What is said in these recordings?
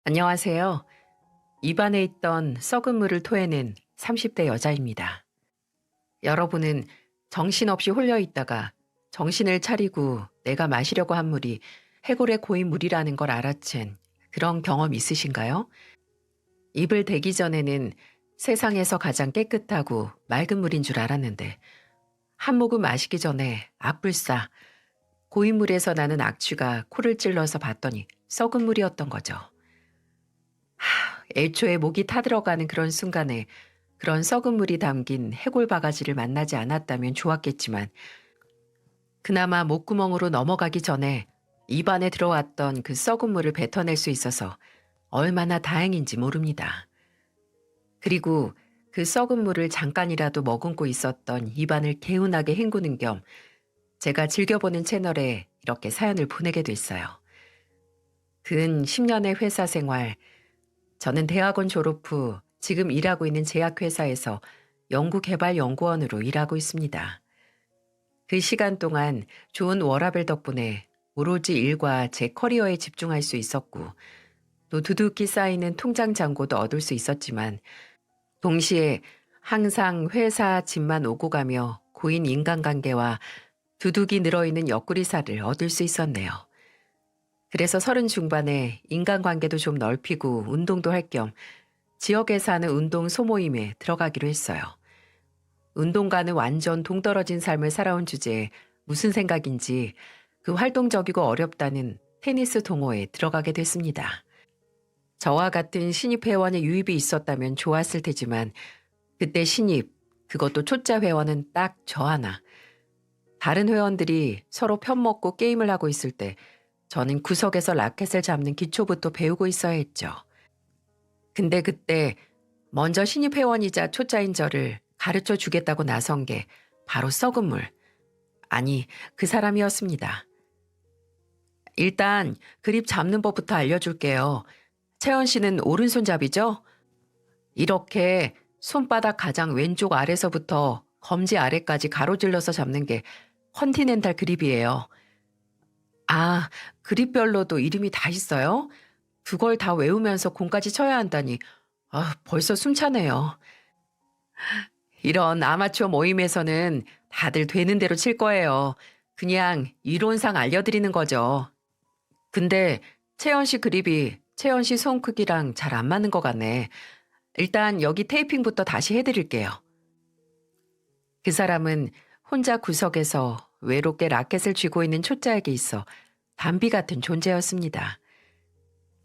안녕하세요. 입안에 있던 썩은 물을 토해낸 30대 여자입니다. 여러분은 정신없이 홀려 있다가 정신을 차리고 내가 마시려고 한 물이 해골에 고인 물이라는 걸 알아챈 그런 경험 있으신가요? 입을 대기 전에는 세상에서 가장 깨끗하고 맑은 물인 줄 알았는데 한 모금 마시기 전에 악불싸 고인 물에서 나는 악취가 코를 찔러서 봤더니 썩은 물이었던 거죠. 애초에 목이 타들어가는 그런 순간에 그런 썩은 물이 담긴 해골 바가지를 만나지 않았다면 좋았겠지만 그나마 목구멍으로 넘어가기 전에 입안에 들어왔던 그 썩은 물을 뱉어낼 수 있어서 얼마나 다행인지 모릅니다. 그리고 그 썩은 물을 잠깐이라도 머금고 있었던 입안을 개운하게 헹구는 겸 제가 즐겨보는 채널에 이렇게 사연을 보내게 됐어요. 근 10년의 회사 생활, 저는 대학원 졸업 후 지금 일하고 있는 제약회사에서 연구개발연구원으로 일하고 있습니다. 그 시간 동안 좋은 워라밸 덕분에 오로지 일과 제 커리어에 집중할 수 있었고 또 두둑히 쌓이는 통장 잔고도 얻을 수 있었지만 동시에 항상 회사 집만 오고 가며 고인 인간관계와 두둑이 늘어있는 옆구리살을 얻을 수 있었네요. 그래서 30 중반에 인간관계도 좀 넓히고 운동도 할 겸 지역에서 하는 운동 소모임에 들어가기로 했어요. 운동과는 완전 동떨어진 삶을 살아온 주제에 무슨 생각인지 그 활동적이고 어렵다는 테니스 동호회에 들어가게 됐습니다. 저와 같은 신입 회원의 유입이 있었다면 좋았을 테지만 그때 신입, 그것도 초짜 회원은 딱 저 하나. 다른 회원들이 서로 편먹고 게임을 하고 있을 때 저는 구석에서 라켓을 잡는 기초부터 배우고 있어야 했죠. 근데 그때 먼저 신입 회원이자 초짜인 저를 가르쳐 주겠다고 나선 게 바로 썩은 물. 아니, 그 사람이었습니다. 일단 그립 잡는 법부터 알려줄게요. 채연 씨는 오른손잡이죠? 이렇게 손바닥 가장 왼쪽 아래서부터 검지 아래까지 가로질러서 잡는 게 컨티넨탈 그립이에요. 아, 그립별로도 이름이 다 있어요? 그걸 다 외우면서 공까지 쳐야 한다니. 아, 벌써 숨차네요. 이런 아마추어 모임에서는 다들 되는 대로 칠 거예요. 그냥 이론상 알려드리는 거죠. 근데 채연 씨 그립이 채연 씨 손 크기랑 잘 안 맞는 것 같네. 일단 여기 테이핑부터 다시 해드릴게요. 그 사람은 혼자 구석에서 외롭게 라켓을 쥐고 있는 초짜에게 있어 담비 같은 존재였습니다.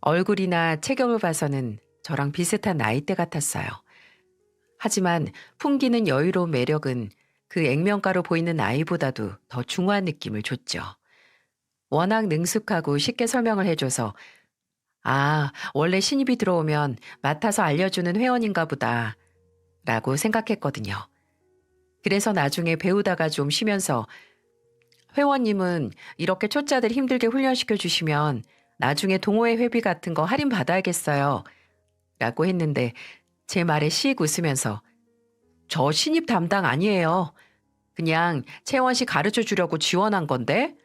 얼굴이나 체격을 봐서는 저랑 비슷한 나이대 같았어요. 하지만 풍기는 여유로운 매력은 그 액면가로 보이는 나이보다도 더 중후한 느낌을 줬죠. 워낙 능숙하고 쉽게 설명을 해줘서 아, 원래 신입이 들어오면 맡아서 알려주는 회원인가 보다 라고 생각했거든요. 그래서 나중에 배우다가 좀 쉬면서 회원님은 이렇게 초짜들 힘들게 훈련시켜 주시면 나중에 동호회 회비 같은 거 할인 받아야겠어요 라고 했는데 제 말에 씩 웃으면서 저 신입 담당 아니에요. 그냥 채원 씨 가르쳐 주려고 지원한 건데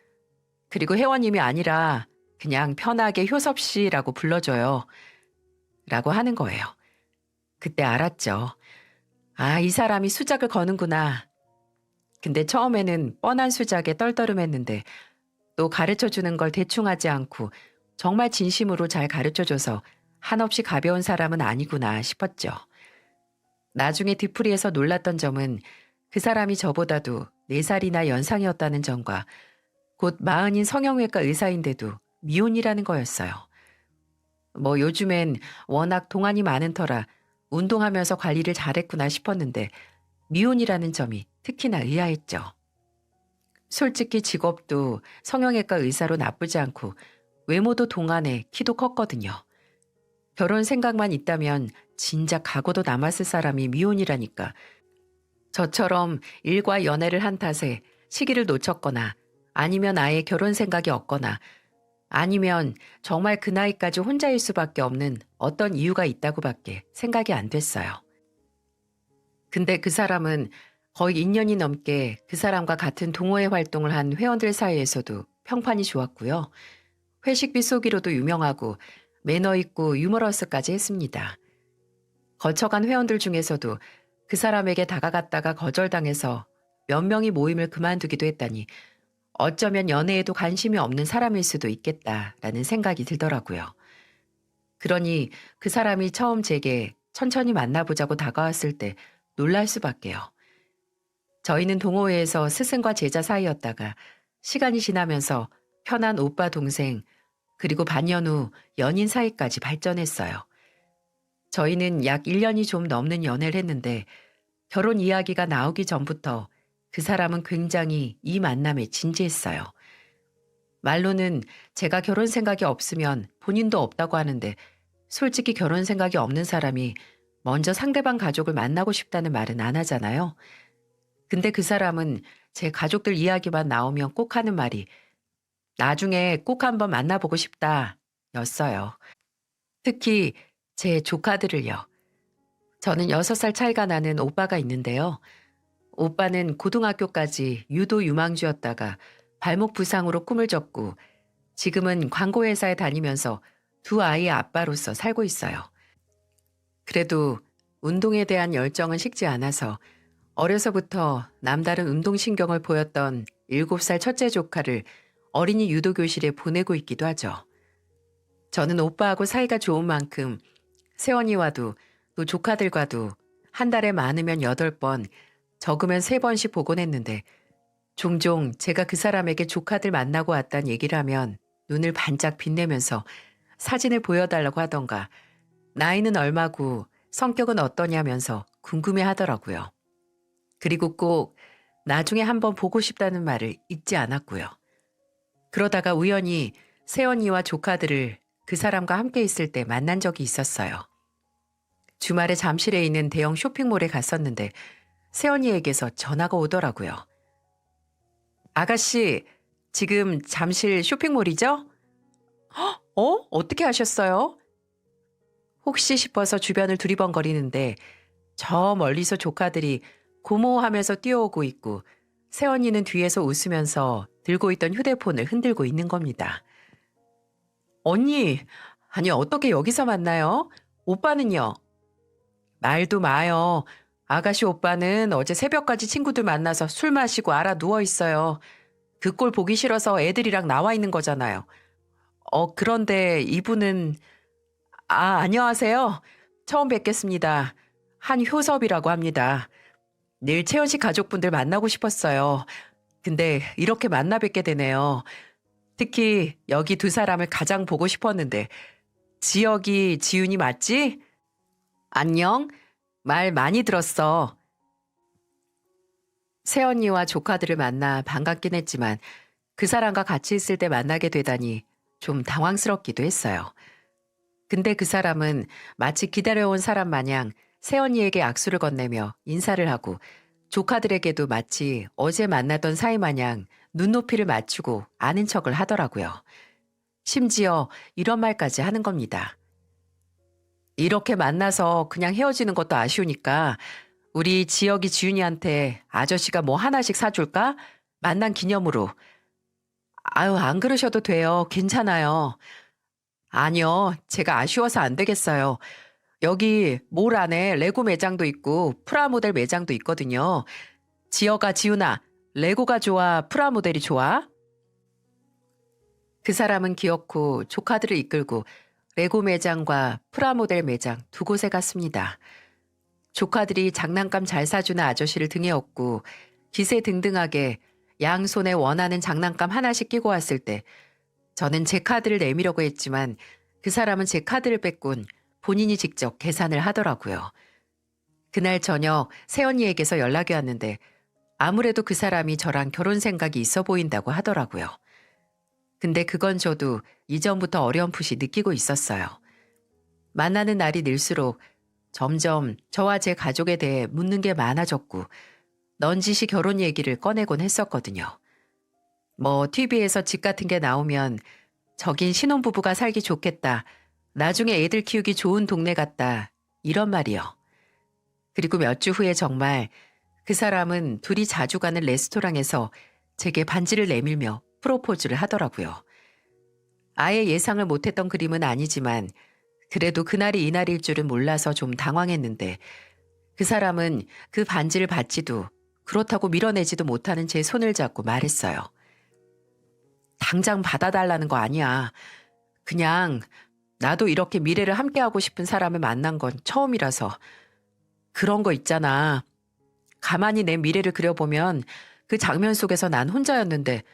그리고 회원님이 아니라 그냥 편하게 효섭 씨라고 불러줘요 라고 하는 거예요. 그때 알았죠. 아, 이 사람이 수작을 거는구나. 근데 처음에는 뻔한 수작에 떨떠름했는데 또 가르쳐주는 걸 대충 하지 않고 정말 진심으로 잘 가르쳐줘서 한없이 가벼운 사람은 아니구나 싶었죠. 나중에 뒤풀이에서 놀랐던 점은 그 사람이 저보다도 4살이나 연상이었다는 점과 곧 마흔인 성형외과 의사인데도 미혼이라는 거였어요. 뭐 요즘엔 워낙 동안이 많은 터라 운동하면서 관리를 잘했구나 싶었는데 미혼이라는 점이 특히나 의아했죠. 솔직히 직업도 성형외과 의사로 나쁘지 않고 외모도 동안에 키도 컸거든요. 결혼 생각만 있다면 진작 각오도 남았을 사람이 미혼이라니까 저처럼 일과 연애를 한 탓에 시기를 놓쳤거나 아니면 아예 결혼 생각이 없거나 아니면 정말 그 나이까지 혼자일 수밖에 없는 어떤 이유가 있다고밖에 생각이 안 됐어요. 근데 그 사람은 거의 2년이 넘게 그 사람과 같은 동호회 활동을 한 회원들 사이에서도 평판이 좋았고요. 회식비 쏘기로도 유명하고 매너 있고 유머러스까지 했습니다. 거쳐간 회원들 중에서도 그 사람에게 다가갔다가 거절당해서 몇 명이 모임을 그만두기도 했다니 어쩌면 연애에도 관심이 없는 사람일 수도 있겠다라는 생각이 들더라고요. 그러니 그 사람이 처음 제게 천천히 만나보자고 다가왔을 때 놀랄 수밖에요. 저희는 동호회에서 스승과 제자 사이였다가 시간이 지나면서 편한 오빠 동생 그리고 반년 후 연인 사이까지 발전했어요. 저희는 약 1년이 좀 넘는 연애를 했는데 결혼 이야기가 나오기 전부터 그 사람은 굉장히 이 만남에 진지했어요. 말로는 제가 결혼 생각이 없으면 본인도 없다고 하는데 솔직히 결혼 생각이 없는 사람이 먼저 상대방 가족을 만나고 싶다는 말은 안 하잖아요. 근데 그 사람은 제 가족들 이야기만 나오면 꼭 하는 말이 나중에 꼭 한번 만나보고 싶다 였어요. 특히 제 조카들을요. 저는 6살 차이가 나는 오빠가 있는데요. 오빠는 고등학교까지 유도 유망주였다가 발목 부상으로 꿈을 접고 지금은 광고회사에 다니면서 두 아이의 아빠로서 살고 있어요. 그래도 운동에 대한 열정은 식지 않아서 어려서부터 남다른 운동신경을 보였던 7살 첫째 조카를 어린이 유도교실에 보내고 있기도 하죠. 저는 오빠하고 사이가 좋은 만큼 세원이와도 또 조카들과도 한 달에 많으면 8번, 적으면 3번씩 보곤 했는데 종종 제가 그 사람에게 조카들 만나고 왔다는 얘기를 하면 눈을 반짝 빛내면서 사진을 보여달라고 하던가 나이는 얼마고 성격은 어떠냐면서 궁금해 하더라고요. 그리고 꼭 나중에 한번 보고 싶다는 말을 잊지 않았고요. 그러다가 우연히 세연이와 조카들을 그 사람과 함께 있을 때 만난 적이 있었어요. 주말에 잠실에 있는 대형 쇼핑몰에 갔었는데 세연이에게서 전화가 오더라고요. 아가씨, 지금 잠실 쇼핑몰이죠? 어떻게 하셨어요? 혹시 싶어서 주변을 두리번거리는데 저 멀리서 조카들이 고모하면서 뛰어오고 있고 세연이는 뒤에서 웃으면서 들고 있던 휴대폰을 흔들고 있는 겁니다. 언니, 아니 어떻게 여기서 만나요? 오빠는요? 말도 마요. 아가씨 오빠는 어제 새벽까지 친구들 만나서 술 마시고 알아 누워 있어요. 그 꼴 보기 싫어서 애들이랑 나와 있는 거잖아요. 그런데 이분은 안녕하세요. 처음 뵙겠습니다. 한효섭이라고 합니다. 늘 채연 씨 가족분들 만나고 싶었어요. 근데 이렇게 만나 뵙게 되네요. 특히 여기 두 사람을 가장 보고 싶었는데 지역이 지윤이 맞지? 안녕. 말 많이 들었어. 새언니와 조카들을 만나 반갑긴 했지만 그 사람과 같이 있을 때 만나게 되다니 좀 당황스럽기도 했어요. 근데 그 사람은 마치 기다려온 사람 마냥 새언니에게 악수를 건네며 인사를 하고 조카들에게도 마치 어제 만나던 사이 마냥 눈높이를 맞추고 아는 척을 하더라고요. 심지어 이런 말까지 하는 겁니다. 이렇게 만나서 그냥 헤어지는 것도 아쉬우니까 우리 지역이 지윤이한테 아저씨가 뭐 하나씩 사줄까? 만난 기념으로. 아유, 안 그러셔도 돼요. 괜찮아요. 아니요, 제가 아쉬워서 안 되겠어요. 여기 몰 안에 레고 매장도 있고 프라모델 매장도 있거든요. 지여가 지훈아, 레고가 좋아, 프라모델이 좋아? 그 사람은 기어코 조카들을 이끌고 레고 매장과 프라모델 매장 두 곳에 갔습니다. 조카들이 장난감 잘 사주는 아저씨를 등에 업고 기세등등하게 양손에 원하는 장난감 하나씩 끼고 왔을 때 저는 제 카드를 내밀려고 했지만 그 사람은 제 카드를 뺏곤 본인이 직접 계산을 하더라고요. 그날 저녁 새언니에게서 연락이 왔는데 아무래도 그 사람이 저랑 결혼 생각이 있어 보인다고 하더라고요. 근데 그건 저도 이전부터 어렴풋이 느끼고 있었어요. 만나는 날이 늘수록 점점 저와 제 가족에 대해 묻는 게 많아졌고 넌지시 결혼 얘기를 꺼내곤 했었거든요. 뭐 TV에서 집 같은 게 나오면 저긴 신혼부부가 살기 좋겠다. 나중에 애들 키우기 좋은 동네 같다. 이런 말이요. 그리고 몇 주 후에 정말 그 사람은 둘이 자주 가는 레스토랑에서 제게 반지를 내밀며 프로포즈를 하더라고요. 아예 예상을 못했던 그림은 아니지만 그래도 그날이 이날일 줄은 몰라서 좀 당황했는데 그 사람은 그 반지를 받지도 그렇다고 밀어내지도 못하는 제 손을 잡고 말했어요. 당장 받아달라는 거 아니야. 그냥 나도 이렇게 미래를 함께하고 싶은 사람을 만난 건 처음이라서 그런 거 있잖아. 가만히 내 미래를 그려보면 그 장면 속에서 난 혼자였는데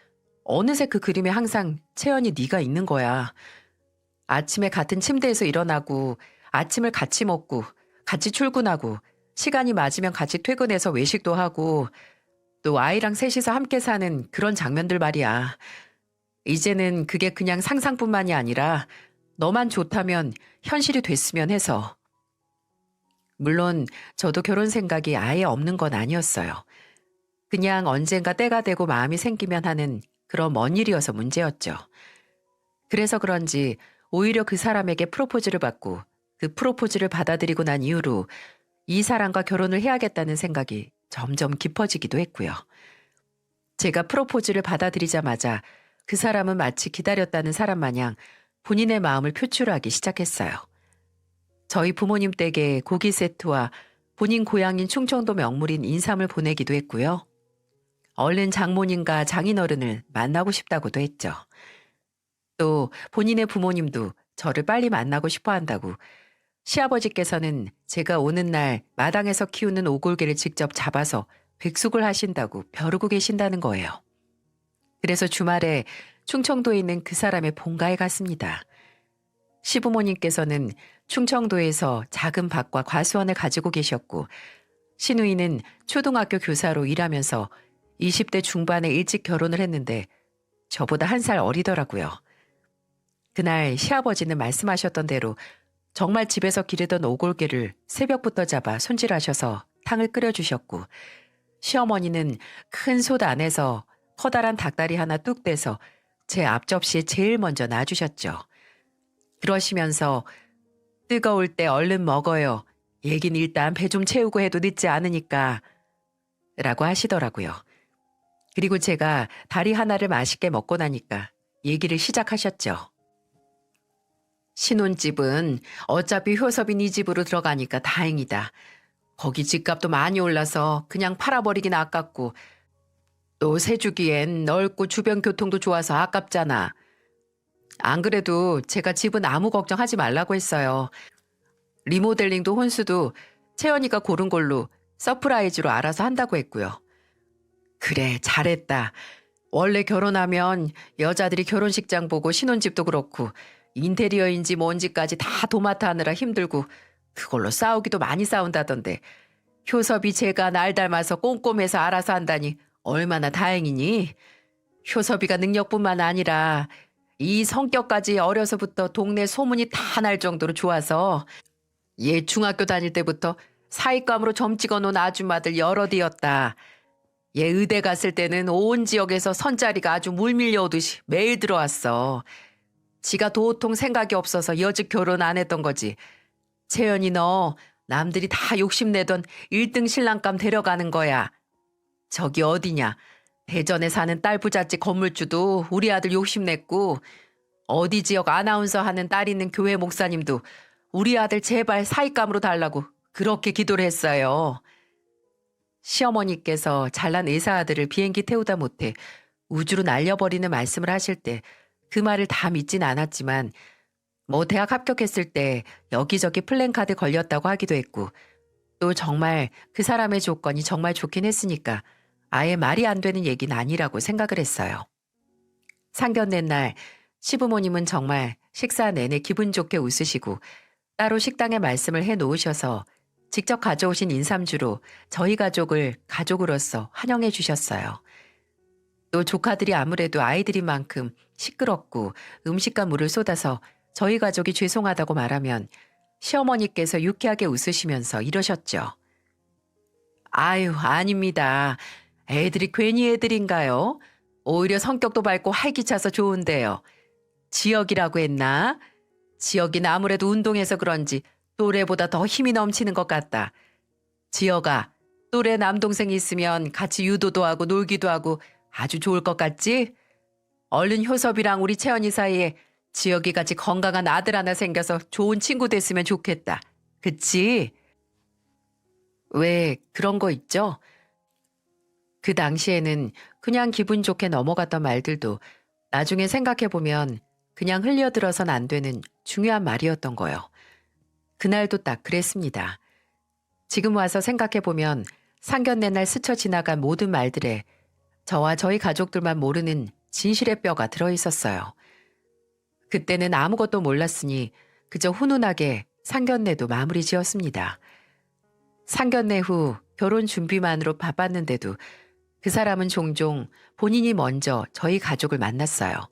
어느새 그 그림에 항상 채연이 네가 있는 거야. 아침에 같은 침대에서 일어나고 아침을 같이 먹고 같이 출근하고 시간이 맞으면 같이 퇴근해서 외식도 하고 또 아이랑 셋이서 함께 사는 그런 장면들 말이야. 이제는 그게 그냥 상상뿐만이 아니라 너만 좋다면 현실이 됐으면 해서. 물론 저도 결혼 생각이 아예 없는 건 아니었어요. 그냥 언젠가 때가 되고 마음이 생기면 하는 그런 먼 일이어서 문제였죠. 그래서 그런지 오히려 그 사람에게 프로포즈를 받고 그 프로포즈를 받아들이고 난 이후로 이 사람과 결혼을 해야겠다는 생각이 점점 깊어지기도 했고요. 제가 프로포즈를 받아들이자마자 그 사람은 마치 기다렸다는 사람 마냥 본인의 마음을 표출하기 시작했어요. 저희 부모님 댁에 고기 세트와 본인 고향인 충청도 명물인 인삼을 보내기도 했고요. 얼른 장모님과 장인어른을 만나고 싶다고도 했죠. 또 본인의 부모님도 저를 빨리 만나고 싶어 한다고 시아버지께서는 제가 오는 날 마당에서 키우는 오골개를 직접 잡아서 백숙을 하신다고 벼르고 계신다는 거예요. 그래서 주말에 충청도에 있는 그 사람의 본가에 갔습니다. 시부모님께서는 충청도에서 작은 밭과 과수원을 가지고 계셨고 시누이는 초등학교 교사로 일하면서 20대 중반에 일찍 결혼을 했는데 저보다 1살 어리더라고요. 그날 시아버지는 말씀하셨던 대로 정말 집에서 기르던 오골개를 새벽부터 잡아 손질하셔서 탕을 끓여주셨고 시어머니는 큰 솥 안에서 커다란 닭다리 하나 뚝 떼서 제 앞접시에 제일 먼저 놔주셨죠. 그러시면서 뜨거울 때 얼른 먹어요. 얘긴 일단 배 좀 채우고 해도 늦지 않으니까 라고 하시더라고요. 그리고 제가 다리 하나를 맛있게 먹고 나니까 얘기를 시작하셨죠. 신혼집은 어차피 효섭이 네 집으로 들어가니까 다행이다. 거기 집값도 많이 올라서 그냥 팔아버리긴 아깝고 또 새 주기엔 넓고 주변 교통도 좋아서 아깝잖아. 안 그래도 제가 집은 아무 걱정하지 말라고 했어요. 리모델링도 혼수도 채연이가 고른 걸로 서프라이즈로 알아서 한다고 했고요. 그래, 잘했다. 원래 결혼하면 여자들이 결혼식장 보고 신혼집도 그렇고 인테리어인지 뭔지까지 다 도맡아 하느라 힘들고 그걸로 싸우기도 많이 싸운다던데 효섭이 제가 날 닮아서 꼼꼼해서 알아서 한다니 얼마나 다행이니? 효섭이가 능력뿐만 아니라 이 성격까지 어려서부터 동네 소문이 다 날 정도로 좋아서 얘 중학교 다닐 때부터 사익감으로 점 찍어놓은 아줌마들 여럿이었다. 얘 의대 갔을 때는 온 지역에서 선자리가 아주 물 밀려오듯이 매일 들어왔어. 지가 도통 생각이 없어서 여직 결혼 안 했던 거지. 채연이 너 남들이 다 욕심내던 1등 신랑감 데려가는 거야. 저기 어디냐. 대전에 사는 딸 부잣집 건물주도 우리 아들 욕심냈고 어디 지역 아나운서 하는 딸 있는 교회 목사님도 우리 아들 제발 사익감으로 달라고 그렇게 기도를 했어요. 시어머니께서 잘난 의사 아들을 비행기 태우다 못해 우주로 날려버리는 말씀을 하실 때 그 말을 다 믿진 않았지만 뭐 대학 합격했을 때 여기저기 플랜카드 걸렸다고 하기도 했고 또 정말 그 사람의 조건이 정말 좋긴 했으니까 아예 말이 안 되는 얘기는 아니라고 생각을 했어요. 상견례 날 시부모님은 정말 식사 내내 기분 좋게 웃으시고 따로 식당에 말씀을 해놓으셔서 직접 가져오신 인삼주로 저희 가족을 가족으로서 환영해 주셨어요. 또 조카들이 아무래도 아이들인 만큼 시끄럽고 음식과 물을 쏟아서 저희 가족이 죄송하다고 말하면 시어머니께서 유쾌하게 웃으시면서 이러셨죠. 아유, 아닙니다. 애들이 괜히 애들인가요? 오히려 성격도 밝고 활기차서 좋은데요. 지역이라고 했나? 지역이는 아무래도 운동해서 그런지 또래보다 더 힘이 넘치는 것 같다. 지역아, 또래 남동생이 있으면 같이 유도도 하고 놀기도 하고 아주 좋을 것 같지? 얼른 효섭이랑 우리 채연이 사이에 지혁이같이 건강한 아들 하나 생겨서 좋은 친구 됐으면 좋겠다. 그치? 왜 그런 거 있죠? 그 당시에는 그냥 기분 좋게 넘어갔던 말들도 나중에 생각해보면 그냥 흘려들어선 안 되는 중요한 말이었던 거요. 그날도 딱 그랬습니다. 지금 와서 생각해보면 상견례 날 스쳐 지나간 모든 말들에 저와 저희 가족들만 모르는 진실의 뼈가 들어있었어요. 그때는 아무것도 몰랐으니 그저 훈훈하게 상견례도 마무리 지었습니다. 상견례 후 결혼 준비만으로 바빴는데도 그 사람은 종종 본인이 먼저 저희 가족을 만났어요.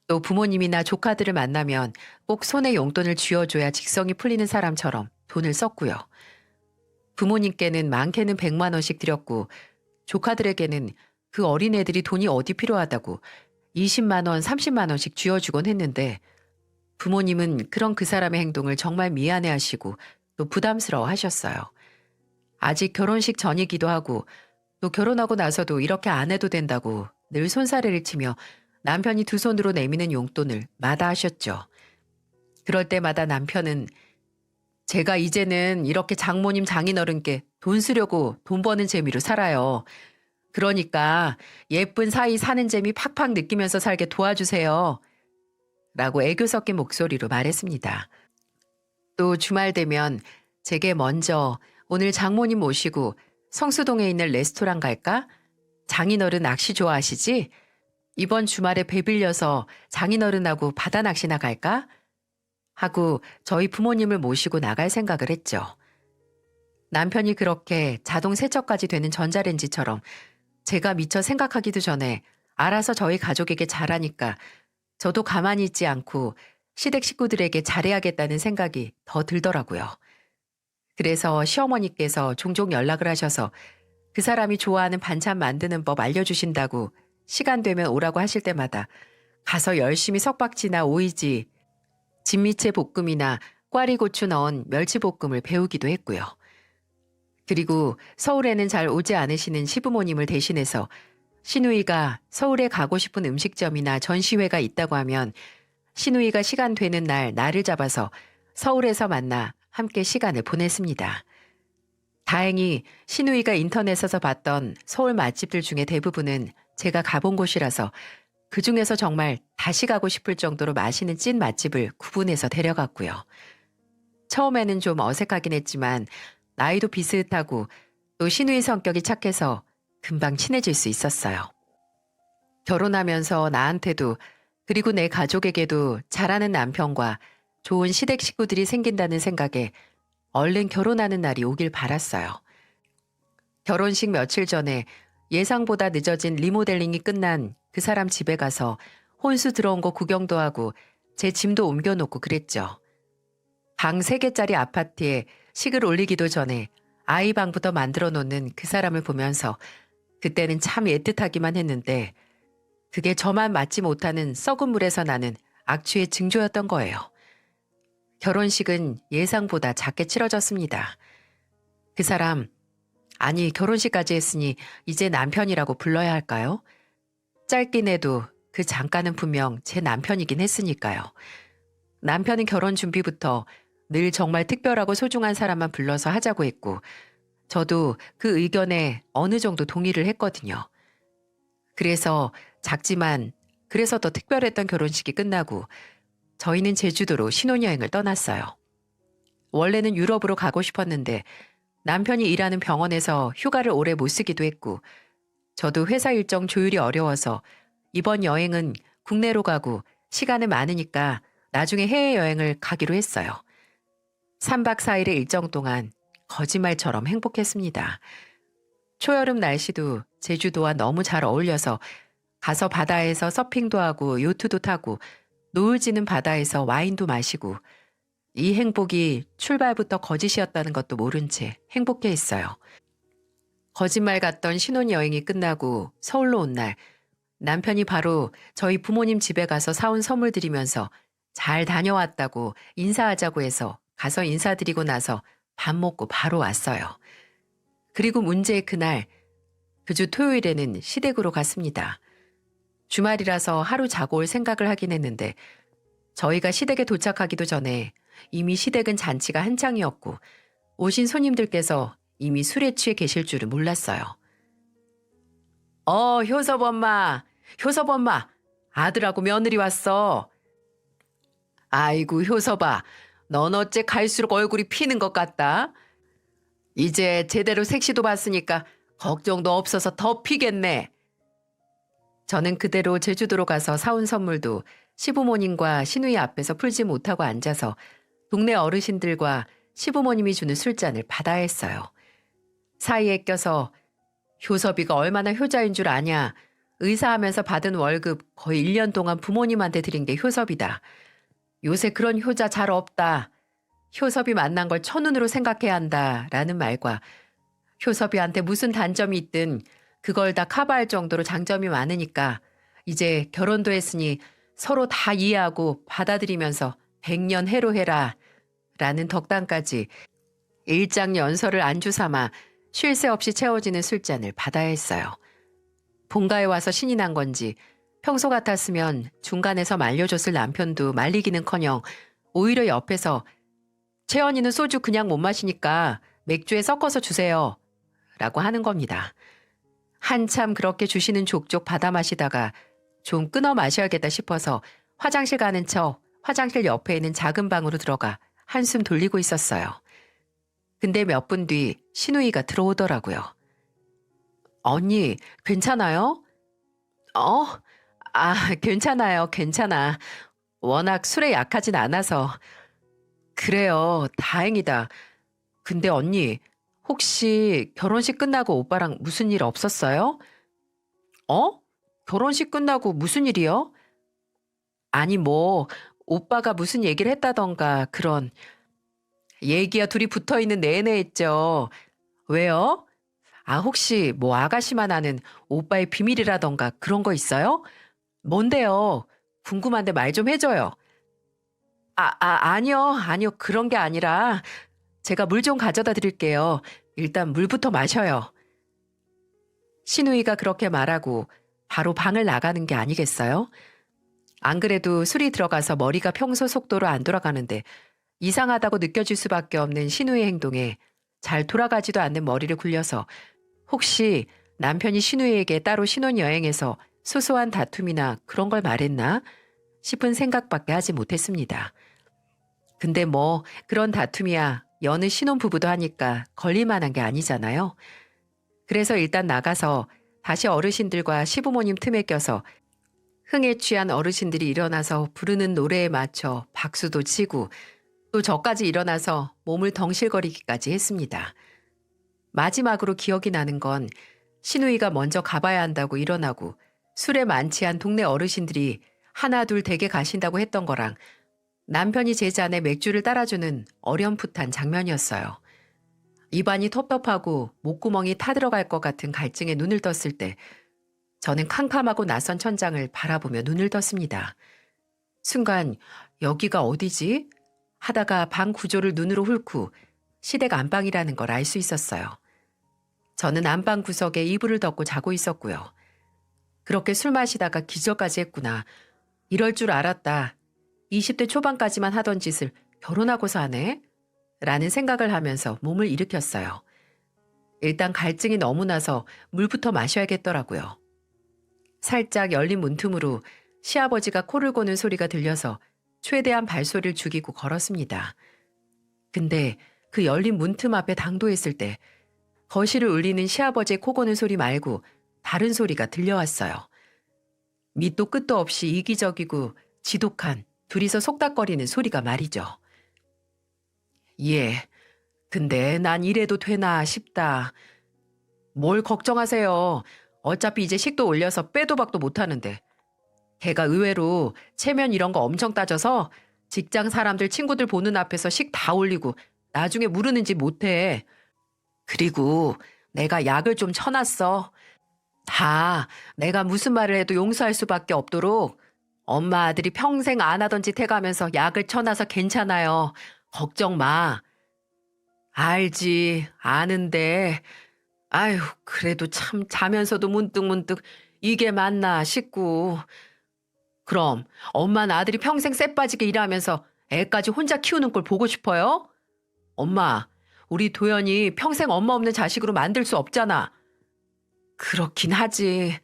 또 부모님이나 조카들을 만나면 꼭 손에 용돈을 쥐어줘야 직성이 풀리는 사람처럼 돈을 썼고요. 부모님께는 많게는 100만 원씩 드렸고 조카들에게는 그 어린애들이 돈이 어디 필요하다고 20만 원, 30만 원씩 쥐어주곤 했는데 부모님은 그런 그 사람의 행동을 정말 미안해하시고 또 부담스러워 하셨어요. 아직 결혼식 전이기도 하고 또 결혼하고 나서도 이렇게 안 해도 된다고 늘 손사래를 치며 남편이 두 손으로 내미는 용돈을 마다하셨죠. 그럴 때마다 남편은 제가 이제는 이렇게 장모님 장인어른께 돈 쓰려고 돈 버는 재미로 살아요. 그러니까 예쁜 사이 사는 재미 팍팍 느끼면서 살게 도와주세요. 라고 애교 섞인 목소리로 말했습니다. 또 주말 되면 제게 먼저 오늘 장모님 모시고 성수동에 있는 레스토랑 갈까? 장인어른 낚시 좋아하시지? 이번 주말에 배 빌려서 장인어른하고 바다 낚시나 갈까? 하고 저희 부모님을 모시고 나갈 생각을 했죠. 남편이 그렇게 자동 세척까지 되는 전자레인지처럼 제가 미처 생각하기도 전에 알아서 저희 가족에게 잘하니까 저도 가만히 있지 않고 시댁 식구들에게 잘해야겠다는 생각이 더 들더라고요. 그래서 시어머니께서 종종 연락을 하셔서 그 사람이 좋아하는 반찬 만드는 법 알려주신다고 시간 되면 오라고 하실 때마다 가서 열심히 석박지나 오이지, 진미채 볶음이나 꽈리고추 넣은 멸치볶음을 배우기도 했고요. 그리고 서울에는 잘 오지 않으시는 시부모님을 대신해서 시누이가 서울에 가고 싶은 음식점이나 전시회가 있다고 하면 시누이가 시간 되는 날 나를 잡아서 서울에서 만나 함께 시간을 보냈습니다. 다행히 시누이가 인터넷에서 봤던 서울 맛집들 중에 대부분은 제가 가본 곳이라서 그중에서 정말 다시 가고 싶을 정도로 맛있는 찐 맛집을 구분해서 데려갔고요. 처음에는 좀 어색하긴 했지만 나이도 비슷하고 또 시누이 성격이 착해서 금방 친해질 수 있었어요. 결혼하면서 나한테도 그리고 내 가족에게도 잘하는 남편과 좋은 시댁 식구들이 생긴다는 생각에 얼른 결혼하는 날이 오길 바랐어요. 결혼식 며칠 전에 예상보다 늦어진 리모델링이 끝난 그 사람 집에 가서 혼수 들어온 거 구경도 하고 제 짐도 옮겨놓고 그랬죠. 방 3개짜리 아파트에 식을 올리기도 전에 아이 방부터 만들어 놓는 그 사람을 보면서 그때는 참 애틋하기만 했는데 그게 저만 맞지 못하는 썩은 물에서 나는 악취의 징조였던 거예요. 결혼식은 예상보다 작게 치러졌습니다. 그 사람, 아니 결혼식까지 했으니 이제 남편이라고 불러야 할까요? 짧긴 해도 그 잠깐은 분명 제 남편이긴 했으니까요. 남편은 결혼 준비부터 늘 정말 특별하고 소중한 사람만 불러서 하자고 했고 저도 그 의견에 어느 정도 동의를 했거든요. 그래서 작지만 그래서 더 특별했던 결혼식이 끝나고 저희는 제주도로 신혼여행을 떠났어요. 원래는 유럽으로 가고 싶었는데 남편이 일하는 병원에서 휴가를 오래 못 쓰기도 했고 저도 회사 일정 조율이 어려워서 이번 여행은 국내로 가고 시간은 많으니까 나중에 해외여행을 가기로 했어요. 3박 4일의 일정 동안 거짓말처럼 행복했습니다. 초여름 날씨도 제주도와 너무 잘 어울려서 가서 바다에서 서핑도 하고 요트도 타고 노을 지는 바다에서 와인도 마시고 이 행복이 출발부터 거짓이었다는 것도 모른 채 행복해했어요. 거짓말 같던 신혼여행이 끝나고 서울로 온 날 남편이 바로 저희 부모님 집에 가서 사온 선물 드리면서 잘 다녀왔다고 인사하자고 해서 가서 인사드리고 나서 밥 먹고 바로 왔어요. 그리고 문제의 그날 그 주 토요일에는 시댁으로 갔습니다. 주말이라서 하루 자고 올 생각을 하긴 했는데 저희가 시댁에 도착하기도 전에 이미 시댁은 잔치가 한창이었고 오신 손님들께서 이미 술에 취해 계실 줄은 몰랐어요. 효섭 엄마, 효섭 엄마, 아들하고 며느리 왔어. 아이고, 효섭아, 넌 어째 갈수록 얼굴이 피는 것 같다. 이제 제대로 색시도 봤으니까 걱정도 없어서 더 피겠네. 저는 그대로 제주도로 가서 사온 선물도 시부모님과 시누이 앞에서 풀지 못하고 앉아서 동네 어르신들과 시부모님이 주는 술잔을 받아야 했어요. 사이에 껴서 효섭이가 얼마나 효자인 줄 아냐. 의사하면서 받은 월급 거의 1년 동안 부모님한테 드린 게 효섭이다. 요새 그런 효자 잘 없다. 효섭이 만난 걸 천운으로 생각해야 한다. 라는 말과 효섭이한테 무슨 단점이 있든 그걸 다 커버할 정도로 장점이 많으니까 이제 결혼도 했으니 서로 다 이해하고 받아들이면서 100년 해로해라. 라는 덕담까지 일장연설을 안주 삼아 쉴 새 없이 채워지는 술잔을 받아야 했어요. 본가에 와서 신이 난 건지 평소 같았으면 중간에서 말려줬을 남편도 말리기는커녕 오히려 옆에서 채연이는 소주 그냥 못 마시니까 맥주에 섞어서 주세요. 라고 하는 겁니다. 한참 그렇게 주시는 족족 받아 마시다가 좀 끊어 마셔야겠다 싶어서 화장실 가는 척 화장실 옆에 있는 작은 방으로 들어가 한숨 돌리고 있었어요. 근데 몇 분 뒤 시누이가 들어오더라고요. 언니, 괜찮아요? 괜찮아요, 괜찮아. 워낙 술에 약하진 않아서. 그래요, 다행이다. 근데 언니, 혹시 결혼식 끝나고 오빠랑 무슨 일 없었어요? 결혼식 끝나고 무슨 일이요? 아니, 오빠가 무슨 얘기를 했다던가, 그런. 얘기야 둘이 붙어 있는 내내 했죠. 왜요? 혹시 아가씨만 아는 오빠의 비밀이라던가 그런 거 있어요? 뭔데요? 궁금한데 말 좀 해줘요. 아니요. 그런 게 아니라 제가 물 좀 가져다 드릴게요. 일단 물부터 마셔요. 시누이가 그렇게 말하고 바로 방을 나가는 게 아니겠어요? 안 그래도 술이 들어가서 머리가 평소 속도로 안 돌아가는데 이상하다고 느껴질 수밖에 없는 시누이의 행동에 잘 돌아가지도 않는 머리를 굴려서 혹시 남편이 시누이에게 따로 신혼여행에서 소소한 다툼이나 그런 걸 말했나 싶은 생각밖에 하지 못했습니다. 근데 그런 다툼이야 여느 신혼부부도 하니까 걸릴만한 게 아니잖아요. 그래서 일단 나가서 다시 어르신들과 시부모님 틈에 껴서 흥에 취한 어르신들이 일어나서 부르는 노래에 맞춰 박수도 치고 또 저까지 일어나서 몸을 덩실거리기까지 했습니다. 마지막으로 기억이 나는 건 시누이가 먼저 가봐야 한다고 일어나고 술에 만취한 동네 어르신들이 하나 둘 댁에 가신다고 했던 거랑 남편이 제 잔에 맥주를 따라주는 어렴풋한 장면이었어요. 입안이 텁텁하고 목구멍이 타들어갈 것 같은 갈증에 눈을 떴을 때 저는 캄캄하고 낯선 천장을 바라보며 눈을 떴습니다. 순간 여기가 어디지? 하다가 방 구조를 눈으로 훑고 시댁 안방이라는 걸 알 수 있었어요. 저는 안방 구석에 이불을 덮고 자고 있었고요. 그렇게 술 마시다가 기절까지 했구나. 이럴 줄 알았다. 20대 초반까지만 하던 짓을 결혼하고서 하네? 라는 생각을 하면서 몸을 일으켰어요. 일단 갈증이 너무 나서 물부터 마셔야겠더라고요. 살짝 열린 문틈으로 시아버지가 코를 고는 소리가 들려서 최대한 발소리를 죽이고 걸었습니다. 근데 그 열린 문틈 앞에 당도했을 때 거실을 울리는 시아버지의 코 고는 소리 말고 다른 소리가 들려왔어요. 밑도 끝도 없이 이기적이고 지독한 둘이서 속닥거리는 소리가 말이죠. 예, 근데 난 이래도 되나 싶다. 뭘 걱정하세요. 어차피 이제 식도 올려서 빼도 박도 못하는데. 걔가 의외로 체면 이런 거 엄청 따져서 직장 사람들 친구들 보는 앞에서 식 다 올리고 나중에 무르는지 못해. 그리고 내가 약을 좀 쳐놨어. 다 내가 무슨 말을 해도 용서할 수밖에 없도록 엄마 아들이 평생 안 하던 짓 해가면서 약을 쳐놔서 괜찮아요. 걱정 마. 알지, 아는데. 아휴, 그래도 참 자면서도 문득문득 이게 맞나 싶고. 그럼 엄마는 아들이 평생 쎄 빠지게 일하면서 애까지 혼자 키우는 걸 보고 싶어요? 엄마, 우리 도연이 평생 엄마 없는 자식으로 만들 수 없잖아. 그렇긴 하지.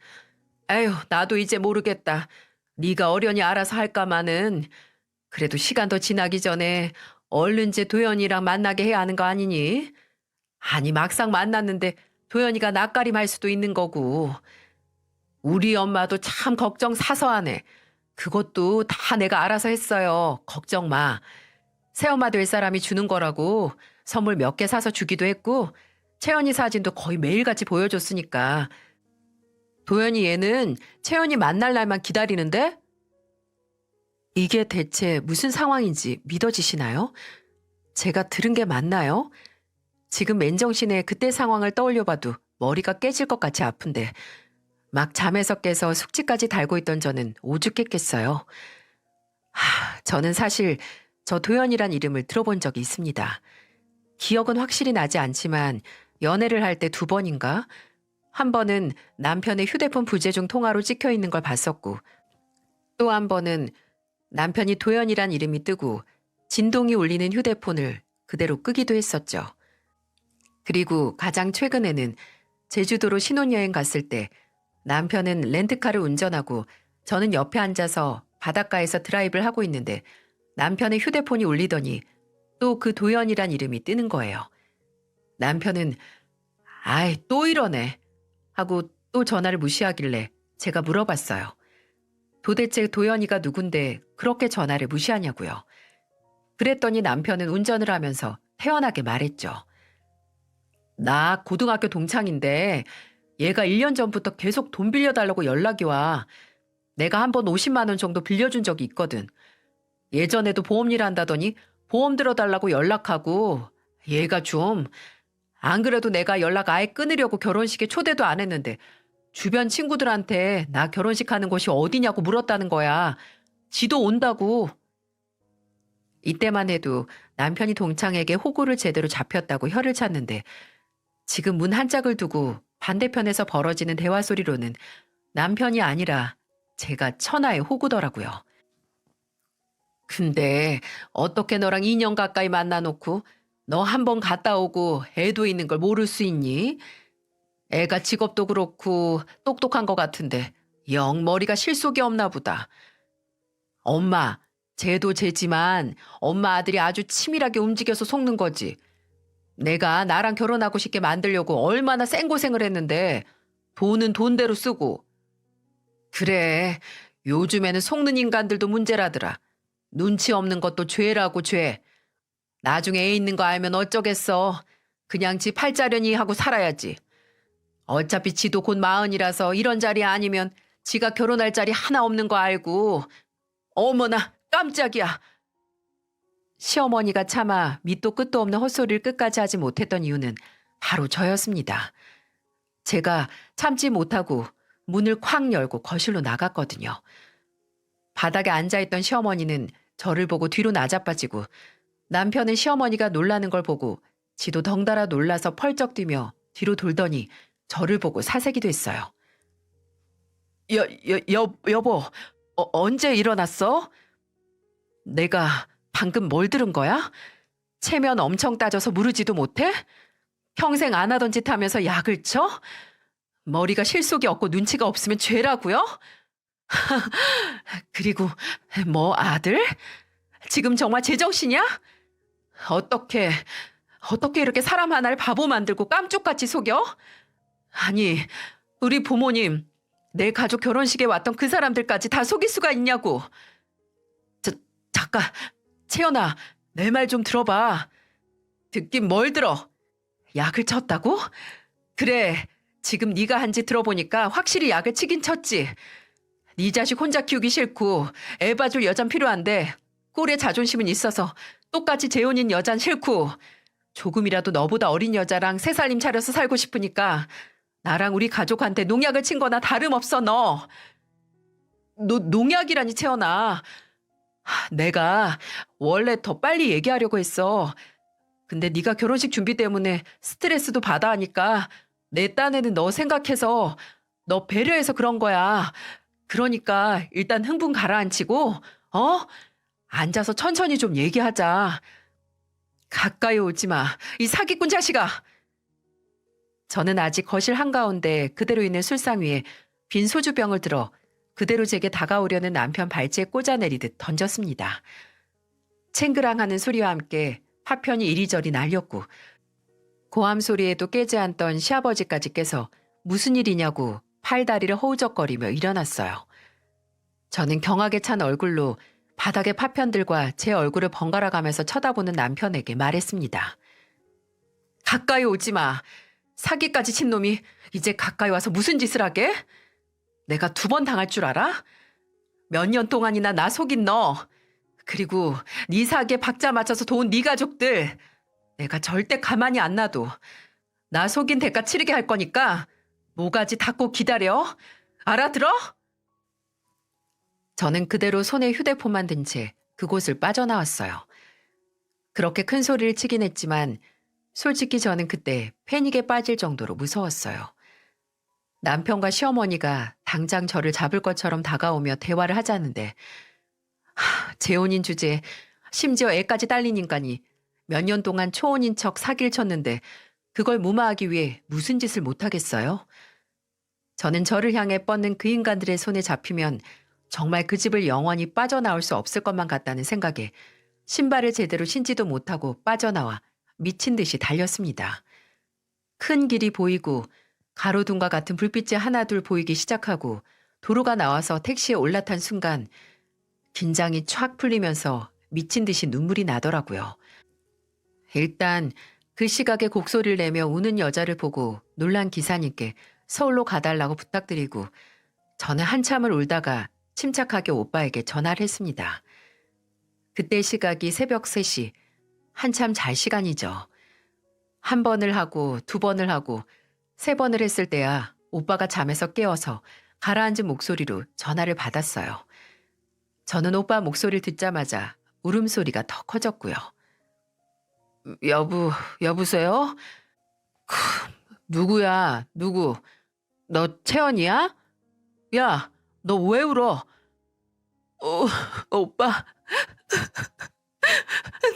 에휴, 나도 이제 모르겠다. 네가 어련히 알아서 할까마는. 그래도 시간 더 지나기 전에 얼른 제 도연이랑 만나게 해야 하는 거 아니니? 아니, 막상 만났는데 도연이가 낯가림 할 수도 있는 거고. 우리 엄마도 참 걱정 사서하네. 그것도 다 내가 알아서 했어요. 걱정 마. 새엄마 될 사람이 주는 거라고 선물 몇 개 사서 주기도 했고 채연이 사진도 거의 매일같이 보여줬으니까. 도연이 얘는 채연이 만날 날만 기다리는데? 이게 대체 무슨 상황인지 믿어지시나요? 제가 들은 게 맞나요? 지금 맨정신에 그때 상황을 떠올려봐도 머리가 깨질 것 같이 아픈데 막 잠에서 깨서 숙지까지 달고 있던 저는 오죽했겠어요. 저는 사실 저 도연이란 이름을 들어본 적이 있습니다. 기억은 확실히 나지 않지만 연애를 할 때 2번인가? 한 번은 남편의 휴대폰 부재중 통화로 찍혀 있는 걸 봤었고 또 한 번은 남편이 도연이란 이름이 뜨고 진동이 울리는 휴대폰을 그대로 끄기도 했었죠. 그리고 가장 최근에는 제주도로 신혼여행 갔을 때 남편은 렌트카를 운전하고 저는 옆에 앉아서 바닷가에서 드라이브를 하고 있는데 남편의 휴대폰이 울리더니 또 그 도연이란 이름이 뜨는 거예요. 남편은 아이 또 이러네 하고 또 전화를 무시하길래 제가 물어봤어요. 도대체 도연이가 누군데 그렇게 전화를 무시하냐고요. 그랬더니 남편은 운전을 하면서 태연하게 말했죠. 나 고등학교 동창인데 얘가 1년 전부터 계속 돈 빌려달라고 연락이 와. 내가 한 번 50만 원 정도 빌려준 적이 있거든. 예전에도 보험일 한다더니 보험 들어달라고 연락하고 얘가 좀 안 그래도 내가 연락 아예 끊으려고 결혼식에 초대도 안 했는데 주변 친구들한테 나 결혼식 하는 곳이 어디냐고 물었다는 거야. 지도 온다고. 이때만 해도 남편이 동창에게 호구를 제대로 잡혔다고 혀를 찼는데 지금 문 한 짝을 두고 반대편에서 벌어지는 대화 소리로는 남편이 아니라 제가 천하의 호구더라고요. 근데 어떻게 너랑 2년 가까이 만나놓고 너 한 번 갔다 오고 애도 있는 걸 모를 수 있니? 애가 직업도 그렇고 똑똑한 것 같은데 영 머리가 실속이 없나 보다. 엄마, 쟤도 쟤지만 엄마 아들이 아주 치밀하게 움직여서 속는 거지. 내가 나랑 결혼하고 싶게 만들려고 얼마나 생고생을 했는데 돈은 돈대로 쓰고. 그래, 요즘에는 속는 인간들도 문제라더라. 눈치 없는 것도 죄라고 죄. 나중에 애 있는 거 알면 어쩌겠어. 그냥 지 팔자려니 하고 살아야지. 어차피 지도 곧 40이라서 이런 자리 아니면 지가 결혼할 자리 하나 없는 거 알고. 어머나 깜짝이야. 시어머니가 차마 밑도 끝도 없는 헛소리를 끝까지 하지 못했던 이유는 바로 저였습니다. 제가 참지 못하고 문을 콱 열고 거실로 나갔거든요. 바닥에 앉아있던 시어머니는 저를 보고 뒤로 나자빠지고 남편은 시어머니가 놀라는 걸 보고 지도 덩달아 놀라서 펄쩍 뛰며 뒤로 돌더니 저를 보고 사색이 됐어요. 여보, 언제 일어났어? 내가 방금 뭘 들은 거야? 체면 엄청 따져서 무르지도 못해? 평생 안 하던 짓 하면서 약을 쳐? 머리가 실속이 없고 눈치가 없으면 죄라고요? 그리고 뭐 아들? 지금 정말 제정신이야? 어떻게 이렇게 사람 하나를 바보 만들고 깜쪽같이 속여? 아니, 우리 부모님, 내 가족 결혼식에 왔던 그 사람들까지 다 속일 수가 있냐고. 잠깐, 채연아, 내 말 좀 들어봐. 듣긴 뭘 들어? 약을 쳤다고? 그래, 지금 네가 한 짓 들어보니까 확실히 약을 치긴 쳤지. 네 자식 혼자 키우기 싫고 애 봐줄 여잔 필요한데 꼴에 자존심은 있어서 똑같이 재혼인 여잔 싫고 조금이라도 너보다 어린 여자랑 새 살림 차려서 살고 싶으니까 나랑 우리 가족한테 농약을 친 거나 다름없어 너. 농약이라니 채연아. 내가 원래 더 빨리 얘기하려고 했어. 근데 네가 결혼식 준비 때문에 스트레스도 받아 하니까 내 딴에는 너 생각해서 너 배려해서 그런 거야. 그러니까 일단 흥분 가라앉히고, 어? 앉아서 천천히 좀 얘기하자. 가까이 오지 마. 이 사기꾼 자식아. 저는 아직 거실 한가운데 그대로 있는 술상 위에 빈 소주병을 들어 그대로 제게 다가오려는 남편 발치에 꽂아내리듯 던졌습니다. 챙그랑하는 소리와 함께 파편이 이리저리 날렸고 고함 소리에도 깨지 않던 시아버지까지 깨서 무슨 일이냐고 팔다리를 허우적거리며 일어났어요. 저는 경악에 찬 얼굴로 바닥의 파편들과 제 얼굴을 번갈아 가면서 쳐다보는 남편에게 말했습니다. 가까이 오지 마. 사기까지 친 놈이 이제 가까이 와서 무슨 짓을 하게? 내가 2번 당할 줄 알아? 몇 년 동안이나 나 속인 너. 그리고 네 사기에 박자 맞춰서 도운 네 가족들. 내가 절대 가만히 안 놔둬. 나 속인 대가 치르게 할 거니까 모가지 닫고 기다려. 알아들어? 저는 그대로 손에 휴대폰만 든 채 그곳을 빠져나왔어요. 그렇게 큰 소리를 치긴 했지만 솔직히 저는 그때 패닉에 빠질 정도로 무서웠어요. 남편과 시어머니가 당장 저를 잡을 것처럼 다가오며 대화를 하자는데 재혼인 주제에 심지어 애까지 딸린 인간이 몇 년 동안 초혼인 척 사기를 쳤는데 그걸 무마하기 위해 무슨 짓을 못하겠어요? 저는 저를 향해 뻗는 그 인간들의 손에 잡히면 정말 그 집을 영원히 빠져나올 수 없을 것만 같다는 생각에 신발을 제대로 신지도 못하고 빠져나와 미친 듯이 달렸습니다. 큰 길이 보이고 가로등과 같은 불빛이 하나둘 보이기 시작하고 도로가 나와서 택시에 올라탄 순간 긴장이 촥 풀리면서 미친 듯이 눈물이 나더라고요. 일단 그 시각에 곡소리를 내며 우는 여자를 보고 놀란 기사님께 서울로 가달라고 부탁드리고 저는 한참을 울다가 침착하게 오빠에게 전화를 했습니다. 그때 시각이 새벽 3시, 한참 잘 시간이죠. 1번을 하고 2번을 하고 3번을 했을 때야 오빠가 잠에서 깨어서 가라앉은 목소리로 전화를 받았어요. 저는 오빠 목소리를 듣자마자 울음소리가 더 커졌고요. 여보세요? 누구야, 누구? 너 채연이야? 야, 너 왜 울어? 오빠,